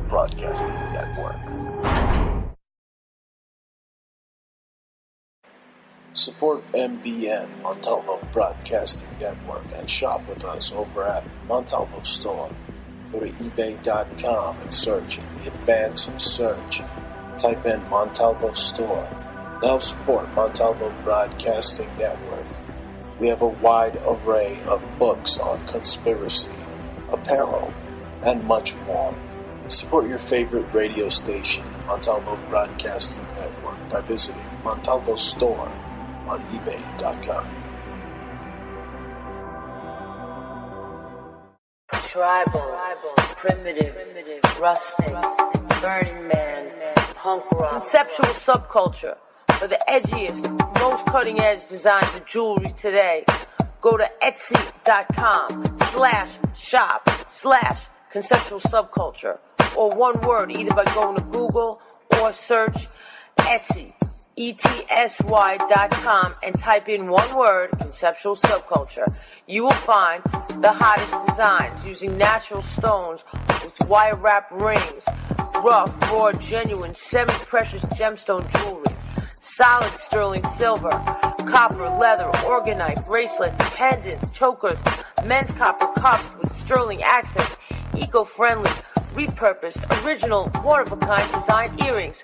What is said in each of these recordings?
Broadcasting Network. Support MBN, Montalvo Broadcasting Network, and shop with us over at Montalvo Store. Go to ebay.com and search in the advanced search. Type in Montalvo Store. Now support Montalvo Broadcasting Network. We have a wide array of books on conspiracy, apparel, and much more. Support your favorite radio station, Montalvo Broadcasting Network, by visiting Montalvo Store on ebay.com. Tribal, primitive, rustic, Burning Man, punk rock, conceptual subculture for the edgiest, most cutting-edge designs of jewelry today. Go to etsy.com/shop/conceptual subculture, or one word, either by going to Google or search Etsy, ETSY.com, and type in one word, conceptual subculture. You will find the hottest designs using natural stones with wire wrap rings, rough, raw, genuine, semi-precious gemstone jewelry, solid sterling silver, copper, leather, orgonite, bracelets, pendants, chokers, men's copper cups with sterling accents, eco-friendly, repurposed, original, one-of-a-kind design earrings.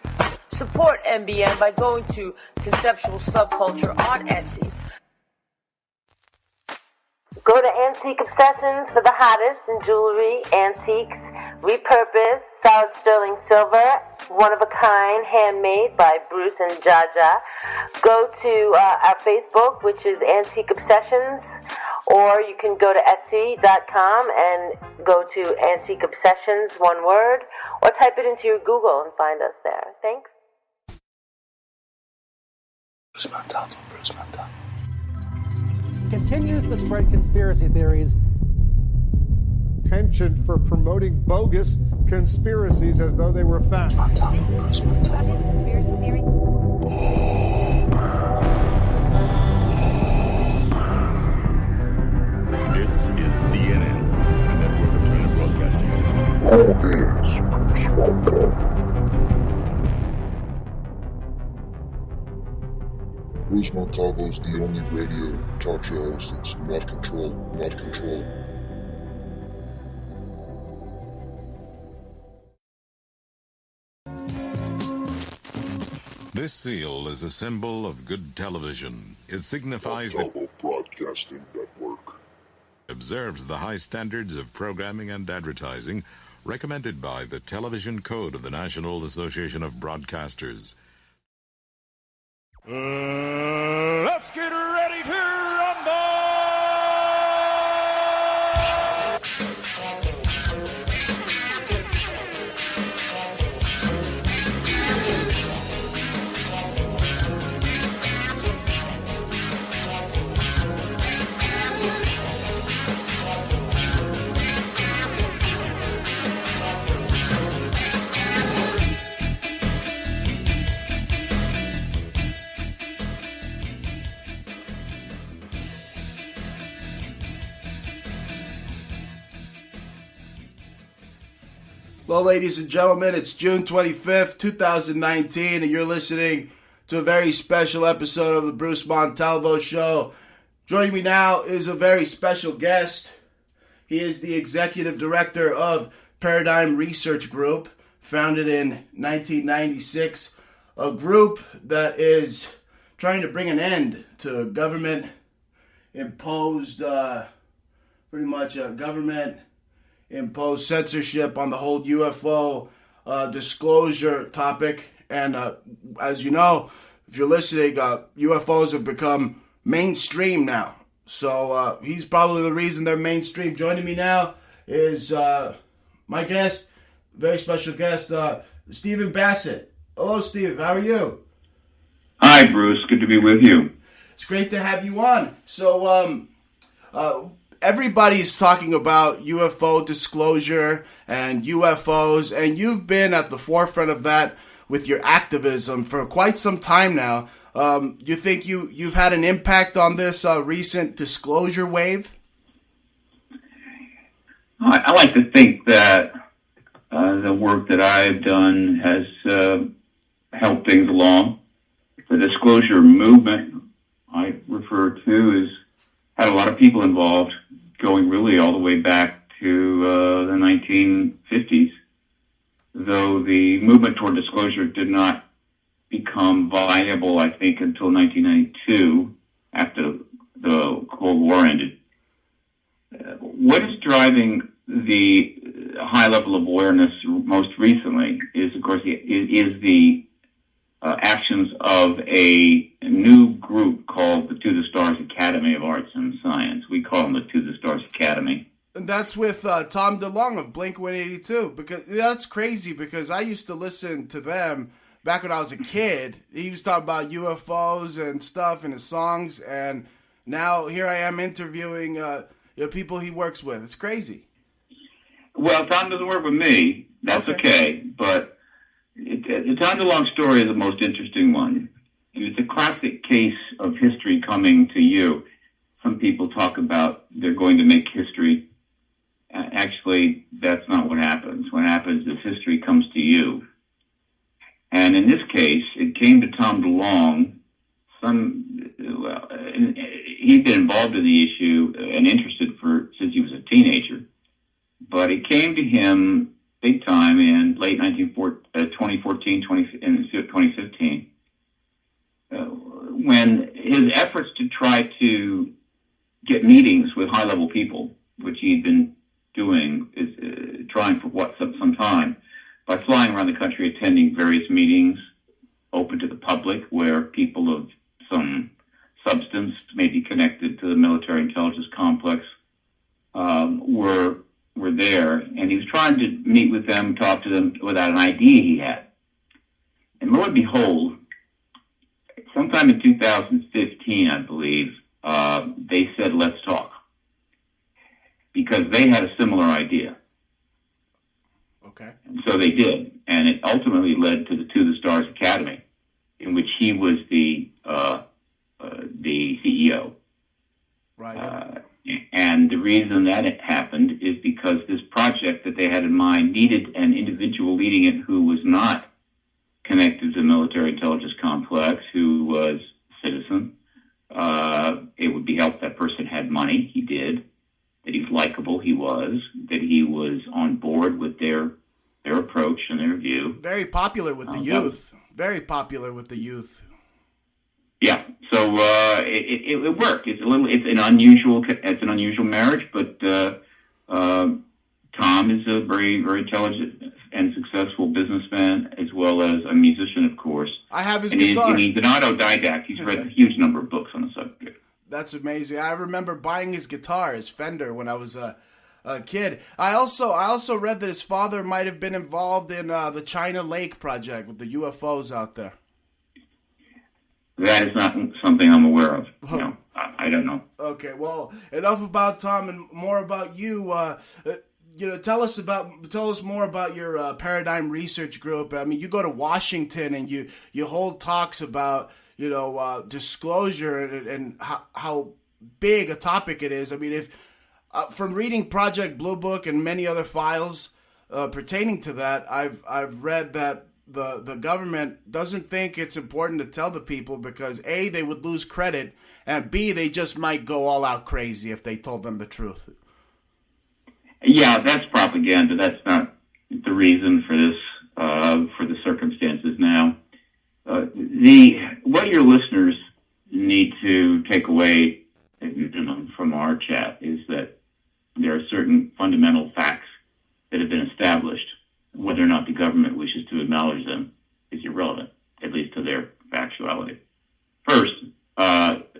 Support MBN by going to Conceptual Subculture on Etsy. Go to Antique Obsessions for the hottest in jewelry, antiques, repurposed, solid sterling silver, one-of-a-kind, handmade by Bruce and Jaja. Go to our Facebook, which is Antique Obsessions, or you can go to Etsy.com and go to Antique Obsessions, one word, or type it into your Google and find us there. Thanks. Bruce Montalvo. Continues to spread conspiracy theories. Penchant for promoting bogus conspiracies as though they were fact. Montalvo. About his conspiracy theory. This is CNN, a network of China Broadcasting System. All hands, Bruce Montalvo. Bruce Montalvo is the only radio talk show host that's not controlled. This seal is a symbol of good television. It signifies that Montalvo Broadcasting Network observes the high standards of programming and advertising recommended by the Television Code of the National Association of Broadcasters. Let's get ready to rumble! Well, ladies and gentlemen, it's June 25th, 2019, and you're listening to a very special episode of the Bruce Montalvo Show. Joining me now is a very special guest. He is the executive director of Paradigm Research Group, founded in 1996, a group that is trying to bring an end to government-imposed, government-imposed censorship on the whole UFO disclosure topic. And as you know, if you're listening, UFOs have become mainstream now. So he's probably the reason they're mainstream. Joining me now is my guest, very special guest, Steve Basset. Hello, Steve. How are you? Hi, Bruce. Good to be with you. It's great to have you on. So everybody's talking about UFO disclosure and UFOs, and you've been at the forefront of that with your activism for quite some time now. You think you've had an impact on this recent disclosure wave? I like to think that The work that I've done has helped things along. The disclosure movement I refer to has had a lot of people involved, going really all the way back to the 1950s, though the movement toward disclosure did not become viable, I think, until 1992, after the Cold War ended. What is driving the high level of awareness most recently is, of course, the actions of a new group called the To the Stars Academy of Arts and Science. We call them the To the Stars Academy. And that's with Tom DeLonge of Blink182. Because that's crazy, because I used to listen to them back when I was a kid. He was talking about UFOs and stuff in his songs, and now here I am interviewing people he works with. It's crazy. Well, Tom doesn't work with me. That's okay. But the Tom DeLonge story is the most interesting one. It's a classic case of history coming to you. Some people talk about they're going to make history. Actually, that's not what happens. What happens is history comes to you. And in this case, it came to Tom DeLonge. He'd been involved in the issue and interested since he was a teenager. But it came to him big time in late 2015, when his efforts to try to get meetings with high-level people, which he'd been doing, trying for some time, by flying around the country, attending various meetings open to the public where people of some substance, maybe connected to the military intelligence complex, were there, and he was trying to meet with them, talk to them without an ID he had. And lo and behold, sometime in 2015, I believe, they said, let's talk. Because they had a similar idea. Okay. And so they did. And it ultimately led to the To the Stars Academy, in which he was the CEO. Right. And the reason that it happened is because this project that they had in mind needed an individual leading it who was not connected to the military intelligence complex, who was a citizen. It would be helped that person had money. He did. That he was likable. He was. That he was on board with their approach and their view. Very popular with the youth. Very popular with the youth. Yeah. So it worked. It's an unusual marriage, but Tom is a very, very intelligent and successful businessman, as well as a musician, of course. I have his guitar. He's an autodidact. He's read a huge number of books on the subject. That's amazing. I remember buying his guitar, his Fender, when I was a kid. I also read that his father might have been involved in the China Lake project with the UFOs out there. That is not something I'm aware of. No, I don't know. Okay, well, enough about Tom and more about you. Tell us more about your Paradigm Research Group. I mean, you go to Washington and you hold talks about disclosure and how big a topic it is. I mean, if from reading Project Blue Book and many other files pertaining to that, I've read that the government doesn't think it's important to tell the people because A, they would lose credit, and B, they just might go all out crazy if they told them the truth. Yeah, that's propaganda. That's not the reason for this, for the circumstances now. What your listeners need to take away from our chat is that there are certain fundamental facts that have been established. Whether or not the government wishes to acknowledge them is irrelevant, at least to their factuality. First,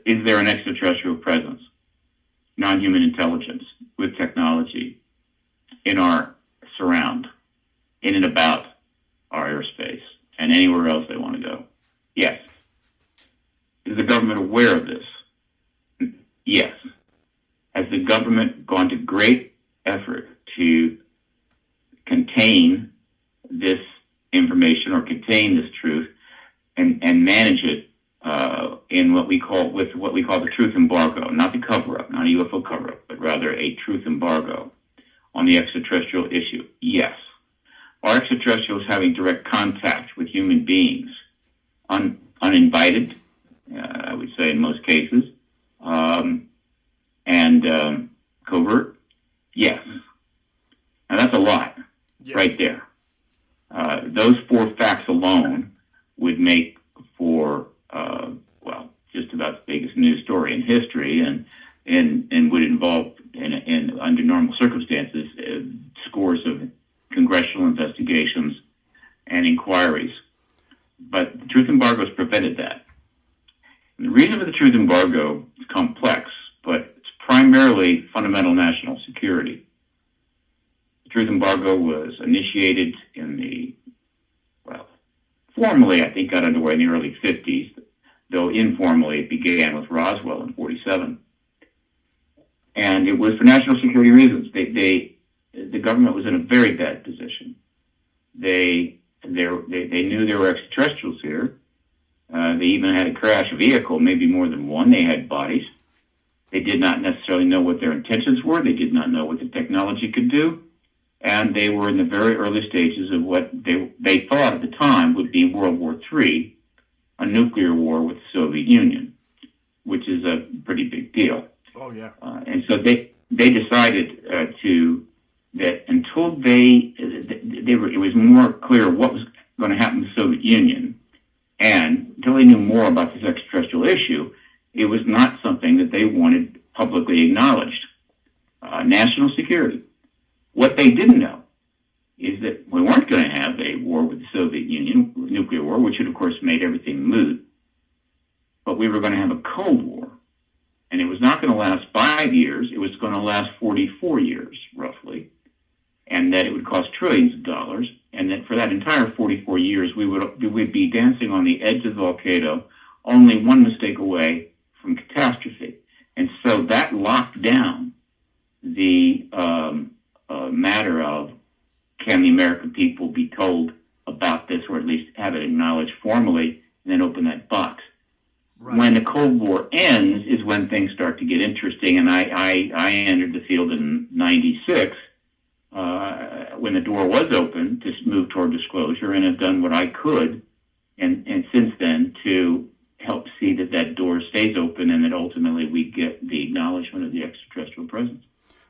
is there an extraterrestrial presence, non-human intelligence with technology in our surround, in and about our airspace, and anywhere else they want to go? Yes. Is the government aware of this? Yes. Has the government gone to great effort to contain this information or contain this truth and manage it in what we call the truth embargo, not the cover-up, not a UFO cover-up, but rather a truth embargo on the extraterrestrial issue? Yes. are extraterrestrials having direct contact with human beings, uninvited, I would say in most cases, and covert? Yes. Now that's a lot right there. Those four facts alone would make for, just about the biggest news story in history, and would involve, in under normal circumstances, scores of congressional investigations and inquiries. But the truth embargo has prevented that. And the reason for the truth embargo is complex, but it's primarily fundamental national security. The truth embargo was initiated formally, I think, got underway in the early 50s, though informally it began with Roswell in 1947. And it was for national security reasons. The government was in a very bad position. They knew there were extraterrestrials here. They even had to crash a vehicle, maybe more than one. They had bodies. They did not necessarily know what their intentions were. They did not know what the technology could do. And they were in the very early stages of what they thought at the time would be World War III, a nuclear war with the Soviet Union, which is a pretty big deal. Oh, yeah. And so they decided that until it was more clear what was going to happen to the Soviet Union, and until they knew more about this extraterrestrial issue, it was not something that they wanted publicly acknowledged. National security. What they didn't know is that we weren't going to have a war with the Soviet Union, nuclear war, which would, of course, made everything moot. But we were going to have a Cold War. And it was not going to last 5 years. It was going to last 44 years, roughly. And that it would cost trillions of dollars. And that for that entire 44 years, we'd be dancing on the edge of the volcano, only one mistake away from catastrophe. And so that locked down the matter of, can the American people be told about this, or at least have it acknowledged formally, and then open that box. Right. When the Cold War ends is when things start to get interesting, and I entered the field in 96 when the door was open to move toward disclosure, and have done what I could, and since then, to help see that door stays open, and that ultimately we get the acknowledgement of the extraterrestrial presence.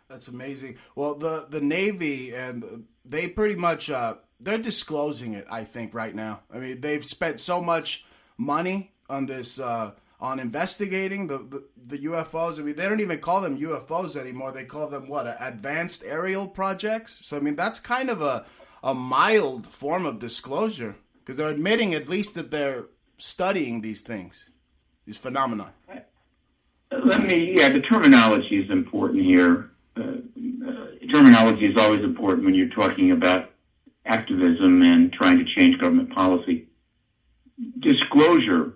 That's amazing. Well, the Navy, and they pretty much, they're disclosing it, I think, right now. I mean, they've spent so much money on this, on investigating the UFOs. I mean, they don't even call them UFOs anymore. They call them, advanced aerial projects? So, I mean, that's kind of a mild form of disclosure, because they're admitting at least that they're studying these things, these phenomena. The terminology is important here. Terminology is always important when you're talking about activism and trying to change government policy. Disclosure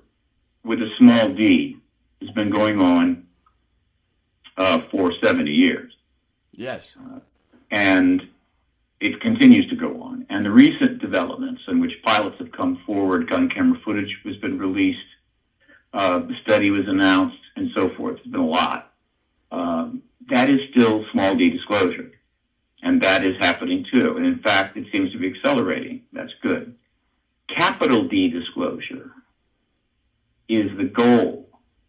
with a small d has been going on for 70 years. Yes. And it continues to go on. And the recent developments in which pilots have come forward, gun camera footage has been released, the study was announced, and so forth. It's been a lot. That is still small d disclosure. And that is happening too. And in fact, it seems to be accelerating. That's good. Capital D disclosure is the goal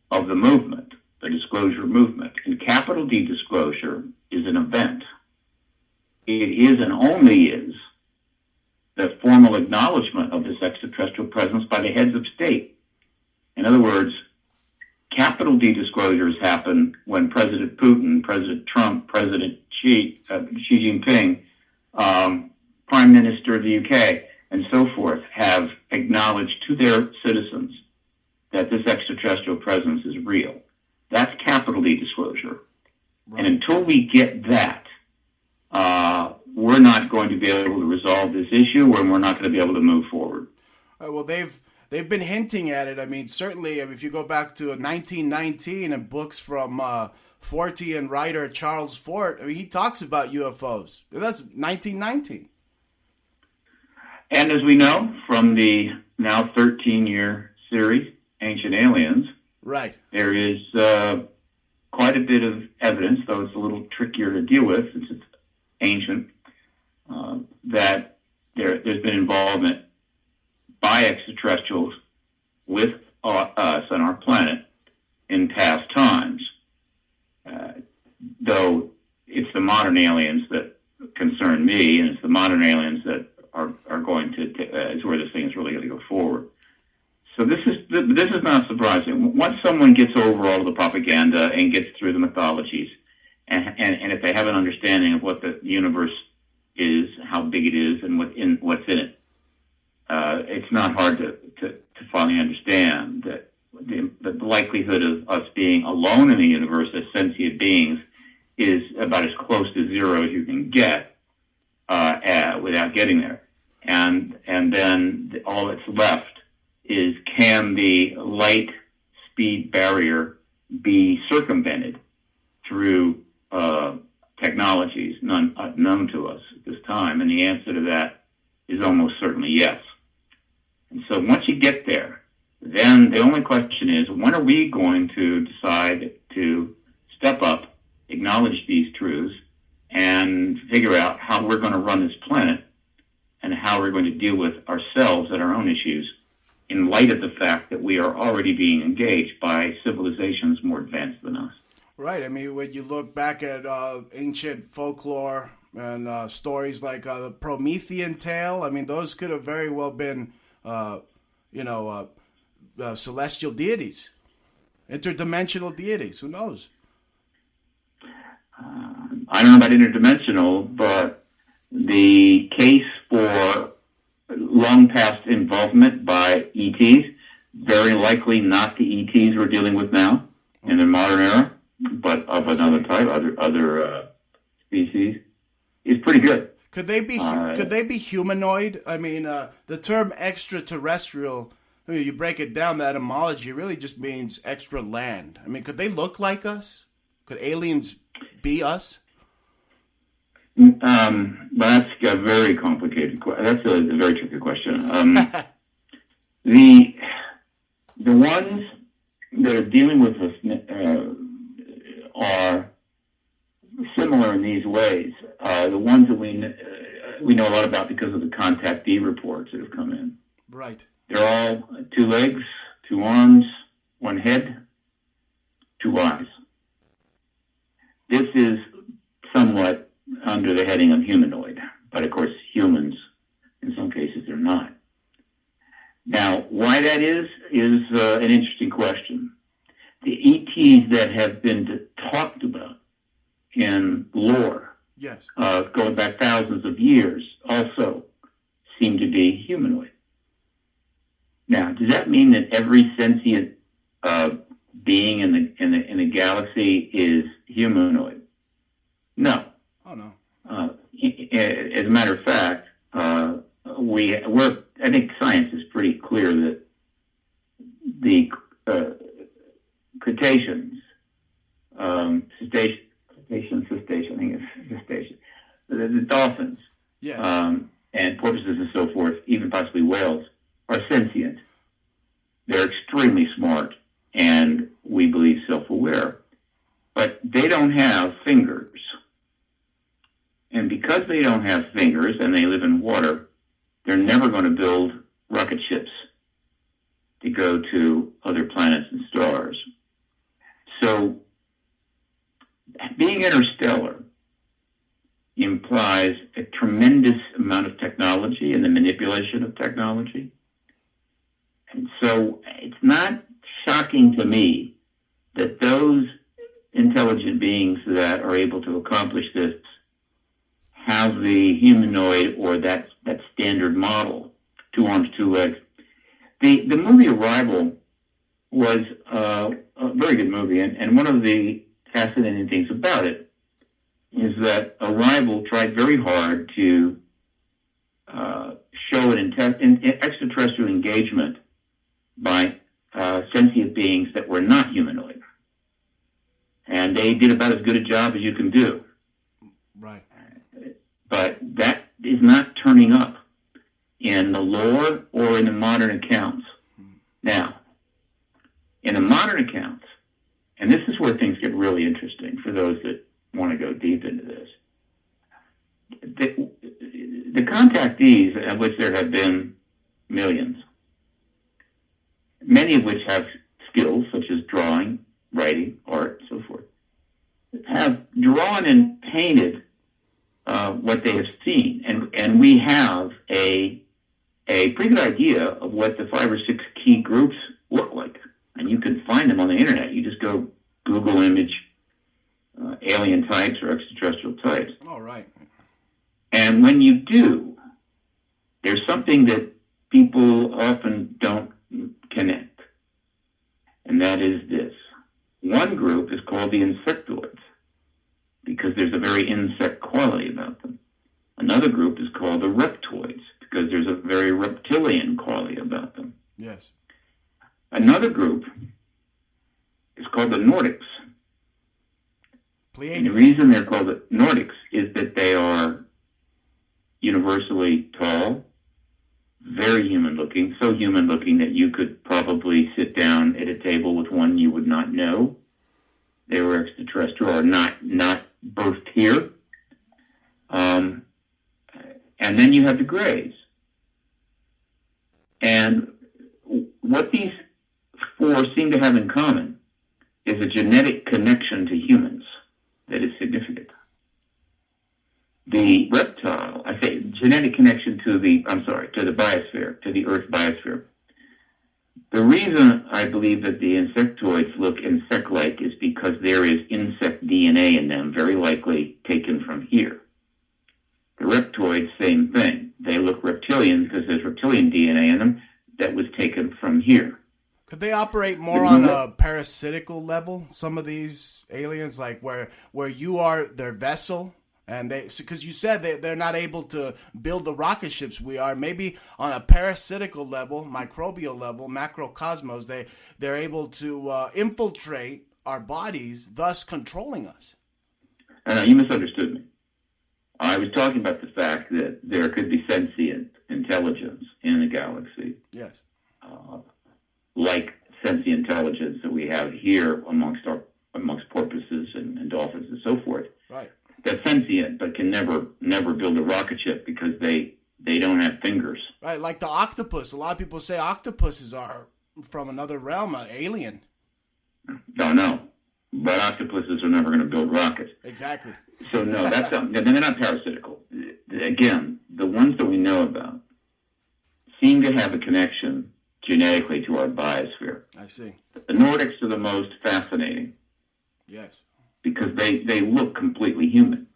of the movement, the disclosure movement. And capital D disclosure is an event. It is and only is the formal acknowledgement of this extraterrestrial presence by the heads of state. In other words, capital D disclosures happen when President Putin, President Trump, President Xi Jinping, Prime Minister of the UK, and so forth have acknowledged to their citizens that this extraterrestrial presence is real. That's capital D disclosure. Right. And until we get that, we're not going to be able to resolve this issue, and we're not going to be able to move forward. Well, they've been hinting at it. I mean, certainly, if you go back to 1919 and books from Fortean writer Charles Fort, I mean, he talks about UFOs. That's 1919. And as we know from the now 13-year series, Ancient Aliens, right, there is quite a bit of evidence, though it's a little trickier to deal with since it's ancient, that there's been involvement by extraterrestrials with us on our planet in past times, though it's the modern aliens that concern me, and it's the modern aliens that are going to is where this thing is really going to go forward. So this is not surprising. Once someone gets over all of the propaganda and gets through the mythologies, and if they have an understanding of what the universe is, how big it is, and what's in it, it's not hard to finally understand that the likelihood of us being alone in the universe as sentient beings is about as close to zero as you can get without getting there. And then all that's left is, can the light speed barrier be circumvented through technologies unknown to us at this time? And the answer to that is almost certainly yes. And so once you get there, then the only question is, when are we going to decide to step up, acknowledge these truths, and figure out how we're going to run this planet and how we're going to deal with ourselves and our own issues in light of the fact that we are already being engaged by civilizations more advanced than us. Right. I mean, when you look back at ancient folklore and stories like the Promethean tale, I mean, those could have very well been, celestial deities, interdimensional deities. Who knows? I don't know about interdimensional, but the case for long past involvement by ETs, very likely not the ETs we're dealing with now in the modern era, but of another type, other species, is pretty good. Could they be humanoid? I mean, the term extraterrestrial, I mean, you break it down, the etymology really just means extra land. I mean, could they look like us? Could aliens be us? That's a very complicated question. That's a very tricky question. The ones that are dealing with us are similar in these ways. The ones that we know a lot about because of the contactee reports that have come in. Right. They're all 2 legs, 2 arms, 1 head, 2 eyes. This is somewhat under the heading of humanoid, but of course humans, in some cases, they're not. Now, why that is an interesting question. The ETs that have been talked about in lore, yes, going back thousands of years, also seem to be humanoid. Now, does that mean that every sentient being in the galaxy is humanoid? No. Oh no. As a matter of fact, I think science is pretty clear that the cetaceans, the dolphins, yeah, and porpoises and so forth, even possibly whales, are sentient. They're extremely smart and, we believe, self-aware. But they don't have fingers. And because they don't have fingers and they live in water, they're never going to build rocket ships to go to other planets and stars. So being interstellar implies a tremendous amount of technology and the manipulation of technology. And so it's not shocking to me that those intelligent beings that are able to accomplish this have the humanoid or that standard model, 2 arms, 2 legs. The movie Arrival was a very good movie, and one of the fascinating things about it is that Arrival tried very hard to show an extraterrestrial engagement by sentient beings that were not humanoid. And they did about as good a job as you can do. Right. But that is not turning up in the lore or in the modern accounts. Now, in the modern accounts, and this is where things get really interesting for those that want to go deep into this, the contactees, of which there have been millions, many of which have skills such as drawing, writing, art, so forth, have drawn and painted what they have seen. And we have a pretty good idea of what the 5 or 6 key groups look like. And you can find them on the internet. You just go Google image alien types or extraterrestrial types. All right. And when you do, there's something that people often don't connect. And that is this. One group is called the insectoids, because there's a very insect quality about them. Another group is called the reptoids, because there's a very reptilian quality about them. Yes. Another group is called the Nordics. Pleiadians. And the reason they're called the Nordics is that they are universally tall, very human-looking, so human-looking that you could probably sit down at a table with one you would not know. They were extraterrestrial or not birthed here. And then you have the Greys. And what these 4 seem to have in common is a genetic connection to humans that is significant. The reptile, I say genetic connection to the biosphere, to the Earth biosphere. The reason I believe that the insectoids look insect-like is because there is insect DNA in them, very likely taken from here. The reptoids, same thing. They look reptilian because there's reptilian DNA in them that was taken from here. Could they operate more on a parasitical level, some of these aliens, like where you are their vessel? And because you said they're not able to build the rocket ships we are, maybe on a parasitical level, microbial level, macrocosmos, they're able to infiltrate our bodies, thus controlling us. You misunderstood me. I was talking about the fact that there could be sentient intelligence in the galaxy. Yes. Like sentient intelligence that we have here amongst porpoises and dolphins and so forth. Right. That's sentient, but can never build a rocket ship because they don't have fingers. Right, like the octopus. A lot of people say octopuses are from another realm, an alien. No. But octopuses are never going to build rockets. Exactly. So no, they're not parasitical. Again, the ones that we know about seem to have a connection genetically to our biosphere. I see. The Nordics are the most fascinating. Yes. Because they look completely human,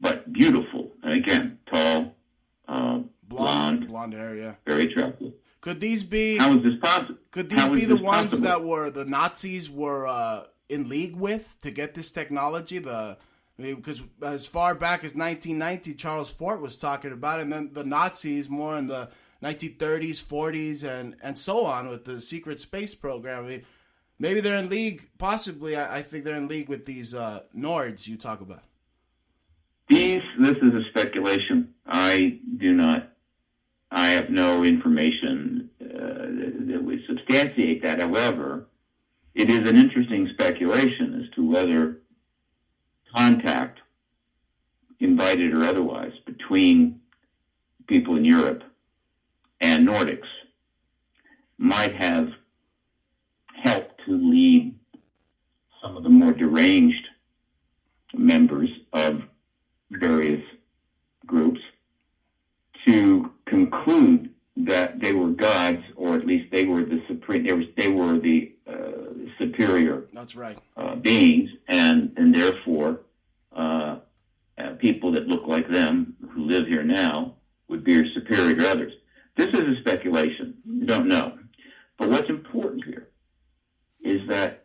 but beautiful. And again, tall, blonde hair, yeah, very attractive. Could these be? How is this possible? Could these be the ones that were the Nazis were in league with to get this technology? Because as far back as 1990, Charles Fort was talking about it, and then the Nazis more in the 1930s, 40s, and so on with the secret space program. I mean, maybe they're in league. Possibly, I think they're in league with these Nords you talk about. This is a speculation. I have no information that would substantiate that. However, it is an interesting speculation as to whether contact, invited or otherwise, between people in Europe and Nordics might have helped to lead some of the more deranged members of various groups to conclude that they were gods, or at least they were the supreme. They were the superior. That's right. Beings, and therefore people that look like them who live here now would be superior to others. This is a speculation. You don't know, but what's important here is that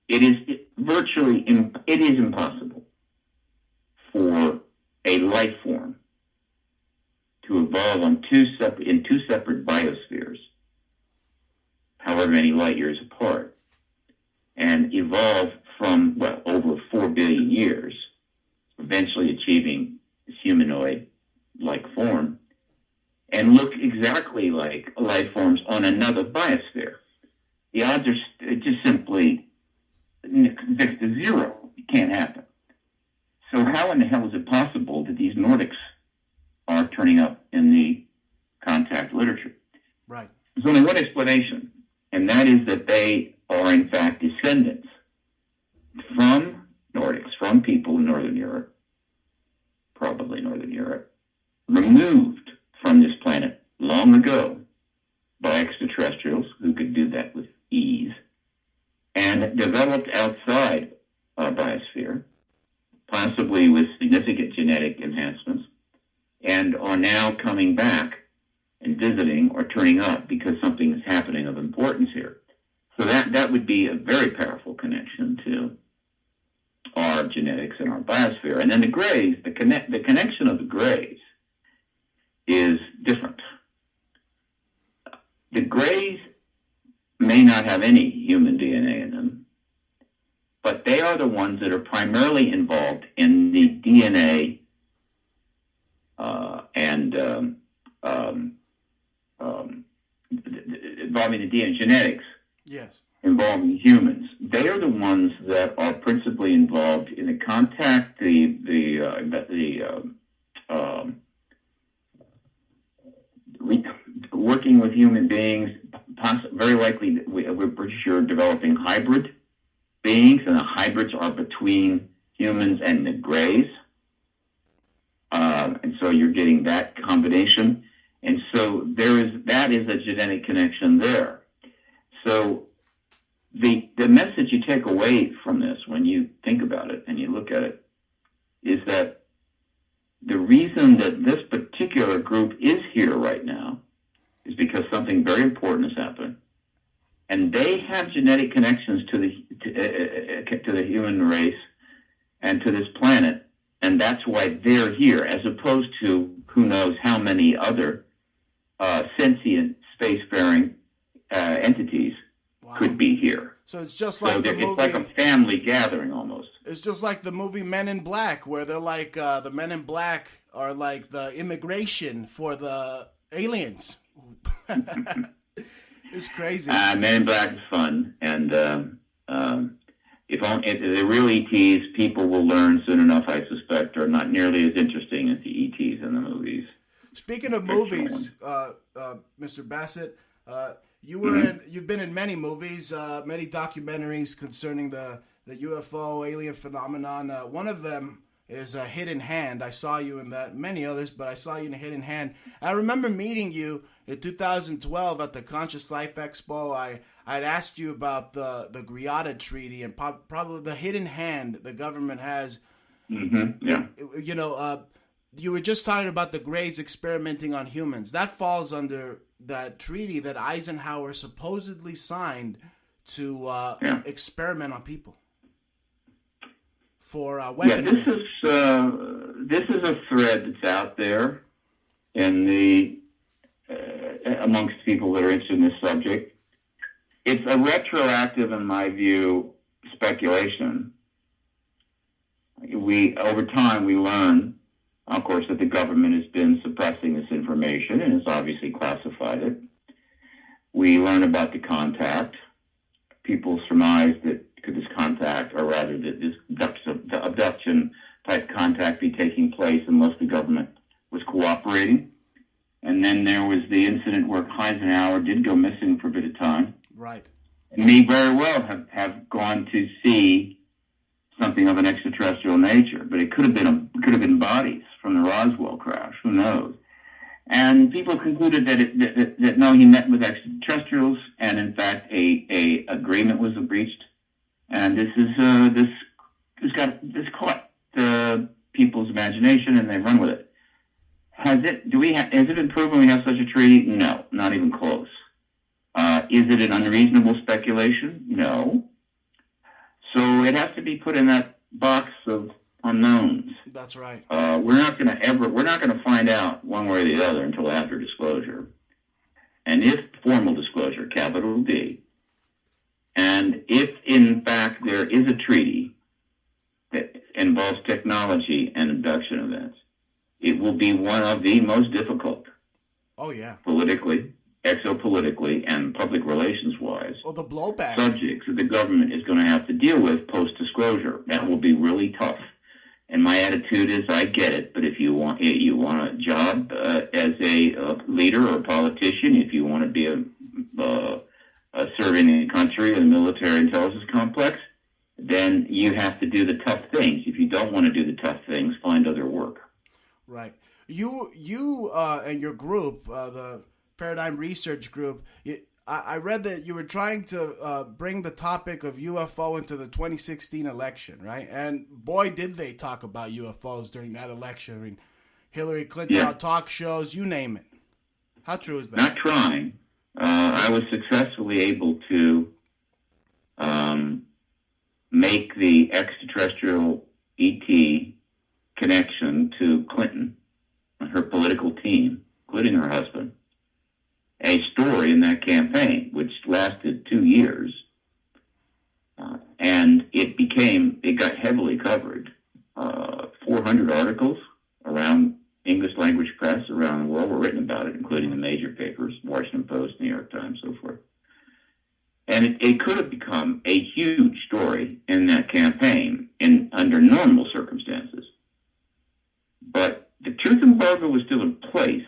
it is impossible for a life form to evolve in two separate biospheres, however many light years apart, and evolve from over 4 billion years, eventually achieving this humanoid-like form, and look exactly like life forms on another biosphere. The odds are just simply next to zero. It can't happen. So how in the hell is it possible that these Nordics are turning up in the contact literature. Right. There's only one explanation, and that is that they are, in fact, descendants from Nordics, from people in Northern Europe, probably Northern Europe, removed from this planet long ago by extraterrestrials who could do that with ease, and developed outside our biosphere, possibly with significant genetic enhancements, and are now coming back and visiting or turning up because something is happening of importance here. So that would be a very powerful connection to our genetics and our biosphere. And then the Greys, the connection of the Greys is different. The Greys may not have any human DNA in them, but they are the ones that are primarily involved in the DNA involving the DNA genetics. Yes. Involving humans. They are the ones that are principally involved in the contact, working with human beings. Very likely, we're pretty sure developing hybrid beings, and the hybrids are between humans and the Greys. And so you're getting that combination. And so that is a genetic connection there. So the message you take away from this when you think about it and you look at it is that the reason that this particular group is here right now is because something very important has happened. And they have genetic connections to the human race and to this planet, and that's why they're here, as opposed to who knows how many other sentient spacefaring entities could be here. So it's just like the movie. It's like a family gathering almost. It's just like the movie Men in Black, where they're like the Men in Black are like the immigration for the aliens. It's crazy. Men in Black is fun, and if the real ETs, people will learn soon enough, I suspect, are not nearly as interesting as the ETs in the movies. Speaking of movies, Mr. Basset, you've been in many movies, many documentaries concerning the UFO alien phenomenon. One of them is Hidden Hand. I saw you in that, many others, but I saw you in Hidden Hand. I remember meeting you in 2012 at the Conscious Life Expo. I'd asked you about the Greada Treaty and probably the hidden hand the government has. Mm-hmm. Yeah. You know, you were just talking about the Greys experimenting on humans. That falls under that treaty that Eisenhower supposedly signed to experiment on people for weaponry. Yeah, this is a thread that's out there in the amongst people that are interested in this subject. It's a retroactive, in my view, speculation. Over time, we learn, of course, that the government has been suppressing this information and has obviously classified it. We learn about the contact. People surmise that could this contact, or rather that this abduction-type contact be taking place unless the government was cooperating. And then there was the incident where Eisenhower did go missing for a bit of time. Right. And may very well have gone to see something of an extraterrestrial nature, but it could have been bodies from the Roswell crash. Who knows? And people concluded that no, he met with extraterrestrials, and in fact, a agreement was breached. And this caught people's imagination, and they run with it. Has it been proven we have such a treaty? No, not even close. Is it an unreasonable speculation? No. So it has to be put in that box of unknowns. That's right. We're not going to find out one way or the other until after disclosure. And if formal disclosure, capital D, and if in fact there is a treaty that involves technology and abduction events, it will be one of the most difficult. Oh yeah. Politically, exopolitically, and public relations-wise. Oh, the blowback. Subjects that the government is going to have to deal with post-disclosure. That will be really tough. And my attitude is, I get it, but if you want a job be a leader or a politician, if you want to be serving the country in the military intelligence complex, then you have to do the tough things. If you don't want to do the tough things, find other work. Right. You and your group, the Paradigm Research Group, I read that you were trying to bring the topic of UFO into the 2016 election, right? And boy, did they talk about UFOs during that election. I mean, Hillary Clinton on talk shows, you name it. How true is that? Not trying. I was successfully able to make the extraterrestrial ET connection to Clinton and her political team, including her husband, a story in that campaign, which lasted 2 years. And it got heavily covered. 400 articles around English language press around the world were written about it, including the major papers, Washington Post, New York Times, so forth. And it could have become a huge story in that campaign under normal circumstances. But the truth embargo was still in place.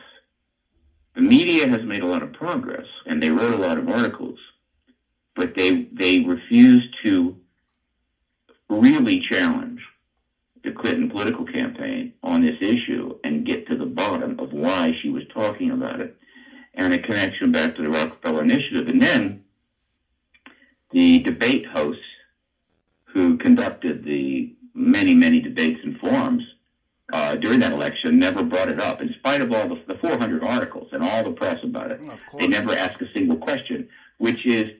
The media has made a lot of progress, and they wrote a lot of articles, but they refused to really challenge the Clinton political campaign on this issue and get to the bottom of why she was talking about it, and a connection back to the Rockefeller Initiative. And then the debate hosts who conducted the many, many debates and forums during that election never brought it up, in spite of all the 400 articles and all the press about it. They never asked a single question, which is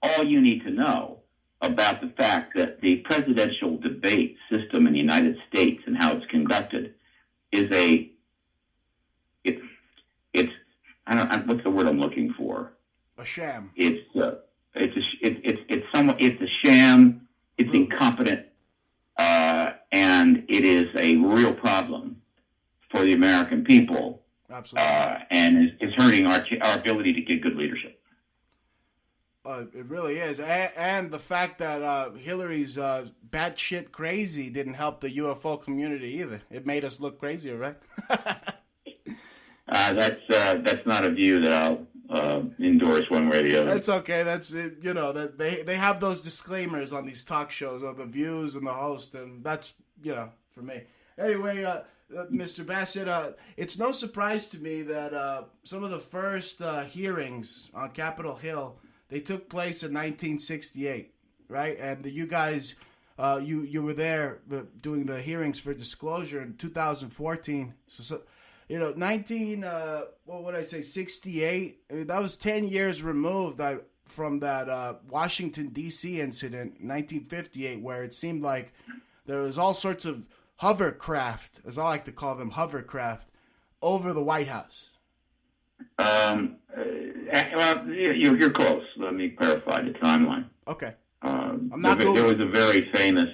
all you need to know about the fact that the presidential debate system in the United States and how it's conducted is what's the word I'm looking for? A sham. It's a sham. It's incompetent. And it is a real problem for the American people. Absolutely. And is hurting our ability to get good leadership. It really is. And the fact that Hillary's batshit crazy didn't help the UFO community either. It made us look crazier, right? That's not a view that I'll endorse one way or the other. That's okay. That's that they have those disclaimers on these talk shows of the views and the host, and that's for me. Anyway, Mr. Basset, it's no surprise to me that some of the first hearings on Capitol Hill, they took place in 1968, right? And you guys, you were there doing the hearings for disclosure in 2014. So 68. That was 10 years removed from that Washington, D.C. incident, 1958, where it seemed like there was all sorts of hovercraft, as I like to call them, hovercraft, over the White House. Well, you're close. Let me clarify the timeline. Okay. There was a very famous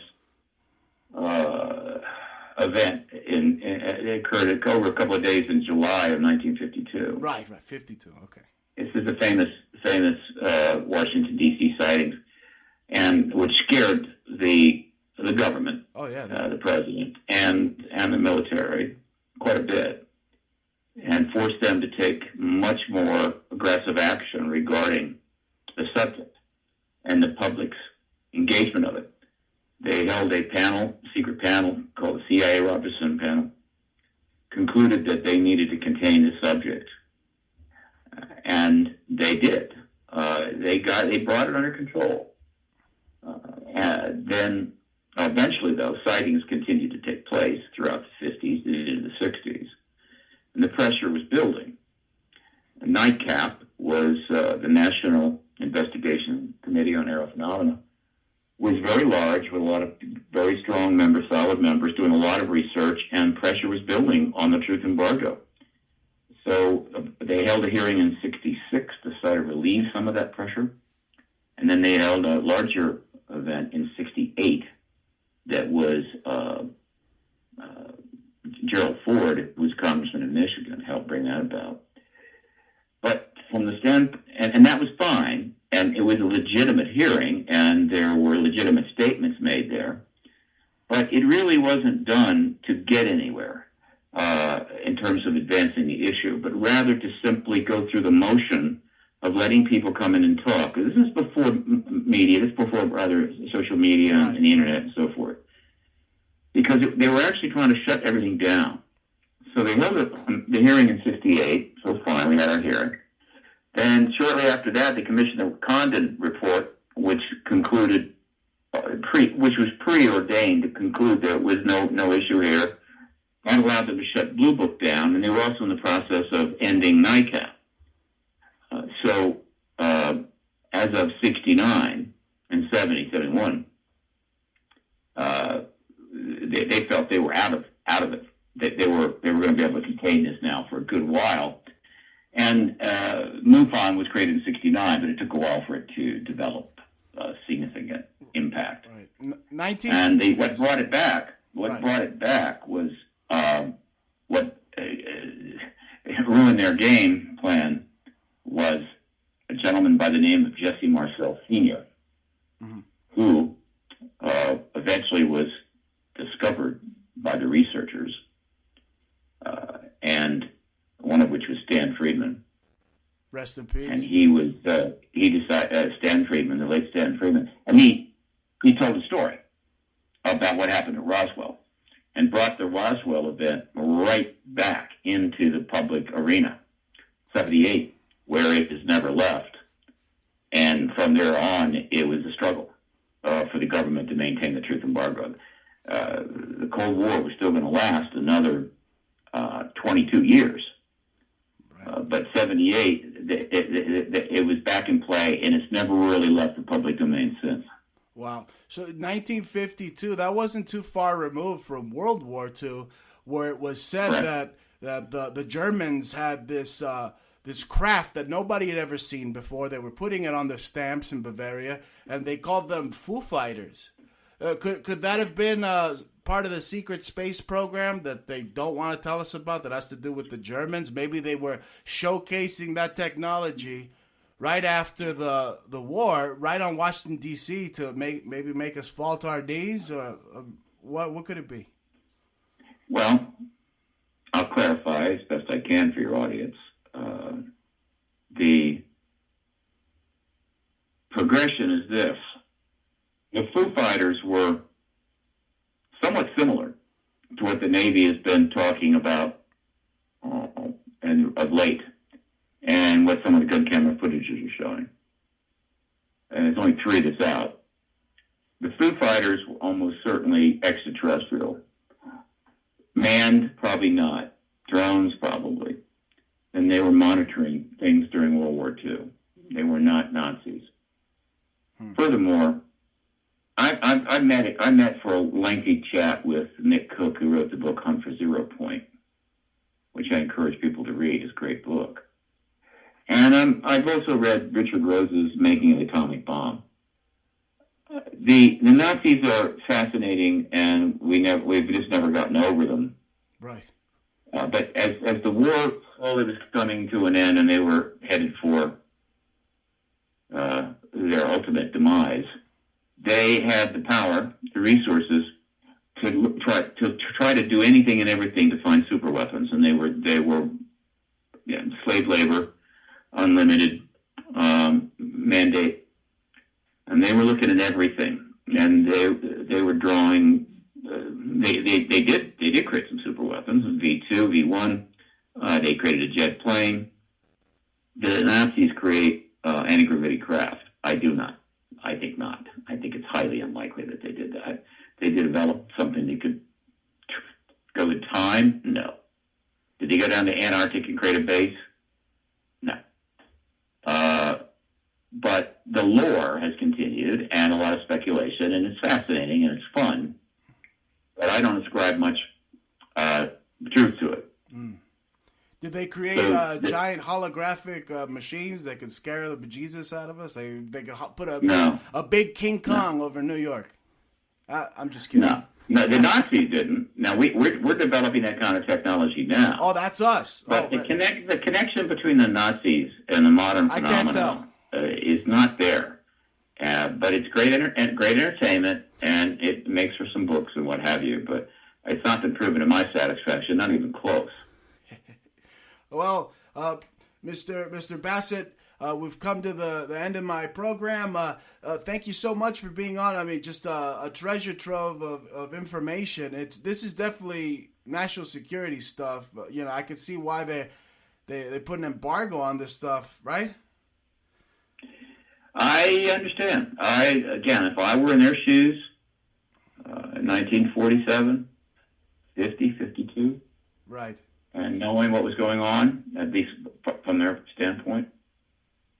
event. It occurred over a couple of days in July of 1952. Right, 52. Okay. This is a famous Washington D.C. sighting, and which scared the government. Oh yeah. The president and the military quite a bit, and forced them to take much more aggressive action regarding the subject and the public's engagement of it. They held a secret panel called the CIA Robertson panel, concluded that they needed to contain the subject, and they did. They brought it under control. Then eventually, though, sightings continued to take place throughout the 50s and into the 60s, and the pressure was building. A nightcap was the National Investigation Committee on Aerial Phenomena, was very large with a lot of very strong members, solid members, doing a lot of research, and pressure was building on the truth embargo. So they held a hearing in 66 to try to relieve some of that pressure, and then they held a larger event in 68 that was Gerald Ford, who was congressman in Michigan, helped bring that about. But from the standpoint, and that was fine, and it was a legitimate hearing, and there were legitimate statements made there, but it really wasn't done to get anywhere. in terms of advancing the issue, but rather to simply go through the motion of letting people come in and talk. This is before media, this is before rather social media and the internet and so forth. Because they were actually trying to shut everything down. So they held the hearing in '68, so fine, we had our hearing. Then shortly after that, they commissioned the Condon report, which concluded, which was preordained to conclude there was no issue here, and allowed them to shut Blue Book down, and they were also in the process of ending NICAP. So as of '69 and '71, they felt they were out of it. They were going to be able to contain this now for a good while. And MUFON was created in '69, but it took a while for it to develop significant impact. Right. And what brought it back was what ruined their game plan was a gentleman by the name of Jesse Marcel Sr., who eventually was discovered by the researchers, and one of which was Stan Friedman. Rest in peace. And he decided, Stan Friedman, the late Stan Friedman, and he told a story about what happened at Roswell and brought the Roswell event right back into the public arena, '78, where it has never left. And from there on, it was a struggle for the government to maintain the truth embargo. The Cold War was still going to last another 22 years. But '78, it was back in play, and it's never really left the public domain since. Wow. So 1952, that wasn't too far removed from World War II, where it was said that the Germans had this craft that nobody had ever seen before. They were putting it on their stamps in Bavaria, and they called them Foo Fighters. Could that have been part of the secret space program that they don't want to tell us about that has to do with the Germans? Maybe they were showcasing that technology right after the war, right on Washington, D.C. to maybe make us fall to our knees? What could it be? Well, I'll clarify as best I can for your audience. The progression is this. The Foo Fighters were somewhat similar to what the Navy has been talking about and of late, and what some of the gun camera footages are showing. And there's only 3 that's out. The Foo Fighters were almost certainly extraterrestrial. Manned, probably not. Drones, probably. And they were monitoring things during World War II. They were not Nazis. Furthermore, I met for a lengthy chat with Nick Cook, who wrote the book Hunt for Zero Point, which I encourage people to read. It's a great book. And I've also read Richard Rose's Making of the Atomic Bomb. The Nazis are fascinating, and we've just never gotten over them. Right. But as the war slowly was coming to an end, and they were headed for their ultimate demise, they had the power, the resources to try to do anything and everything to find super weapons, and they were slave labor, unlimited mandate, and they were looking at everything, and they were drawing. They did create some super weapons, V2, V1. They created a jet plane. The Nazis create anti-gravity craft. I do not. I think not. I think it's highly unlikely that they did that. They did develop something that could go in time? No. Did they go down to Antarctic and create a base? No. But the lore has continued, and a lot of speculation, and it's fascinating and it's fun. But I don't ascribe much truth to it. Did they create giant holographic machines that could scare the bejesus out of us? They could put a big King Kong over New York. I'm just kidding. No, the Nazis didn't. Now we're developing that kind of technology now. Oh, that's us. But the connection between the Nazis and the modern phenomenon is not there. But it's great entertainment, and it makes for some books and what have you. But It's not been proven to my satisfaction, not even close. Well, Mr. Basset, we've come to the end of my program. Thank you so much for being on. I mean, just a treasure trove of information. This is definitely national security stuff. I can see why they put an embargo on this stuff, right? I understand. Again, if I were in their shoes in 1947, 50, 52, right, and knowing what was going on, at least from their standpoint,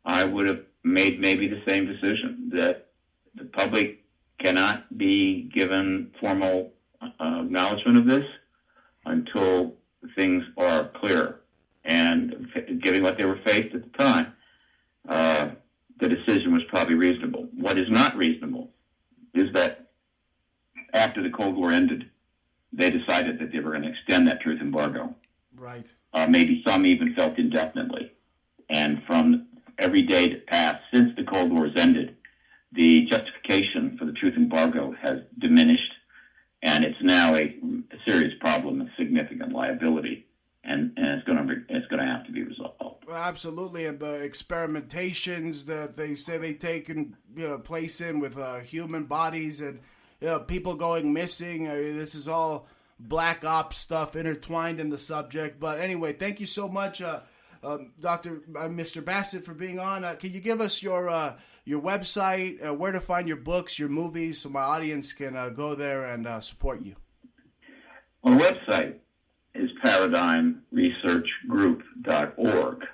I would have made maybe the same decision, that the public cannot be given formal acknowledgement of this until things are clear. And given what they were faced at the time, the decision was probably reasonable. What is not reasonable is that after the Cold War ended, they decided that they were going to extend that truth embargo. Right. Maybe some even felt indefinitely. And from every day that passed since the Cold War has ended, the justification for the truth embargo has diminished, and it's now a serious problem of significant liability, and it's going to have to be resolved. Well, absolutely, and the experimentations that they say they take place in with human bodies and people going missing. This is all black ops stuff intertwined in the subject. But anyway, thank you so much, Mr. Basset, for being on. Can you give us your website, where to find your books, your movies, so my audience can go there and support you? Our website is paradigmresearchgroup.org.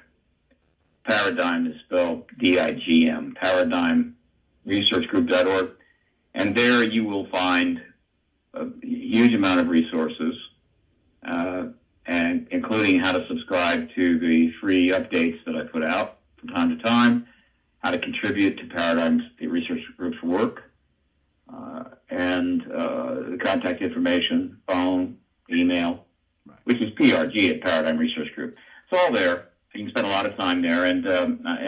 Paradigm is spelled DIGM, paradigmresearchgroup.org. And there you will find a huge amount of resources, and including how to subscribe to the free updates that I put out from time to time, how to contribute to Paradigm's Research Group's work, and the contact information, phone, email, which is PRG at Paradigm Research Group. It's all there. You can spend a lot of time there, and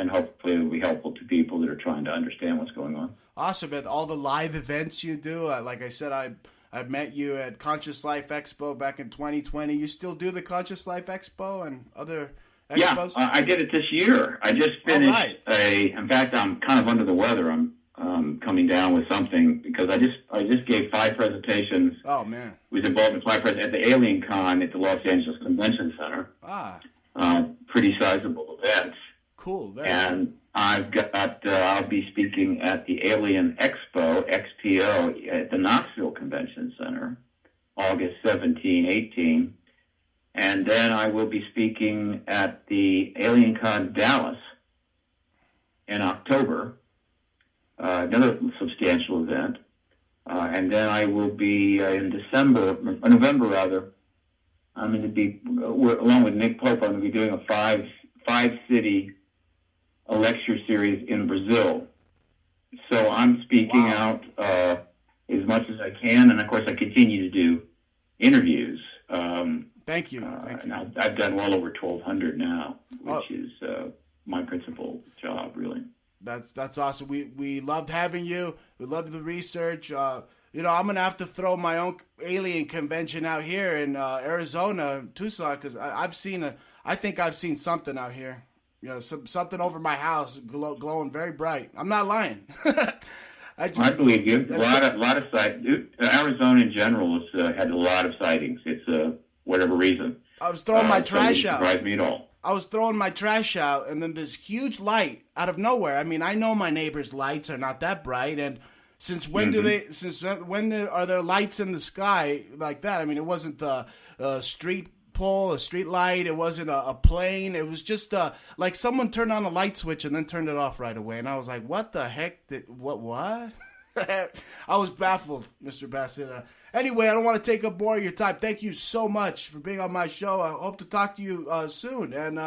hopefully it will be helpful to people that are trying to understand what's going on. Awesome, and all the live events you do. Like I said, I met you at Conscious Life Expo back in 2020. You still do the Conscious Life Expo and other expos? Yeah, I did it this year. I just finished in fact, I'm kind of under the weather. I'm coming down with something because I just gave 5 presentations. Oh, man. Was involved in 5 presentations at the Alien Con at the Los Angeles Convention Center. Pretty sizable events. Cool. And I've got, I'll be speaking at the Alien Expo, XPO, at the Knoxville Convention Center, August 17, 18. And then I will be speaking at the Alien Con Dallas in October, another substantial event. And then I will be in November rather, I'm going to be, along with Nick Pope, I'm going to be doing a five-city lecture series in Brazil. So I'm speaking out as much as I can, and of course I continue to do interviews. Thank you. I've done well over 1,200 now, which is my principal job, really. That's awesome. We loved having you. We loved the research. I'm going to have to throw my own alien convention out here in Arizona, Tucson, because I think I've seen something out here. Something over my house glowing very bright. I'm not lying. I believe you. A lot of sightings. Arizona in general has had a lot of sightings. It's whatever reason. I was throwing my trash out. Surprised me at all. I was throwing my trash out, and then this huge light out of nowhere. I mean, I know my neighbor's lights are not that bright, and since when are there lights in the sky like that? I mean, it wasn't the street pole, a street light. It wasn't a plane. It was just like someone turned on a light switch and then turned it off right away. And I was like, what the heck? What? I was baffled, Mr. Basset. Anyway, I don't want to take up more of your time. Thank you so much for being on my show. I hope to talk to you soon. And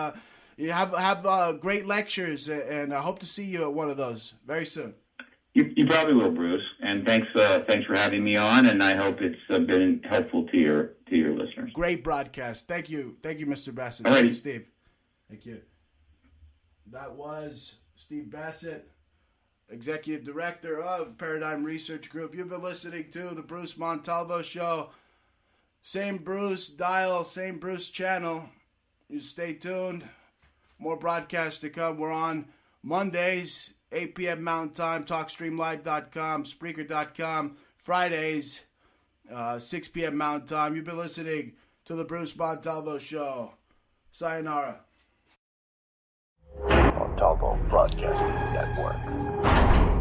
you have great lectures, and I hope to see you at one of those very soon. You probably will, Bruce. And thanks for having me on. And I hope it's been helpful to your listeners. Great broadcast. Thank you, Mr. Basset. All right. Thank you, Steve. Thank you. That was Steve Basset, Executive Director of Paradigm Research Group. You've been listening to the Bruce Montalvo Show. Same Bruce dial, same Bruce channel. You stay tuned. More broadcasts to come. We're on Mondays, 8 p.m. Mountain Time, TalkStreamLive.com, Spreaker.com. Fridays, 6 p.m. Mountain Time. You've been listening to the Bruce Montalvo Show. Sayonara. Montalvo Broadcasting Network.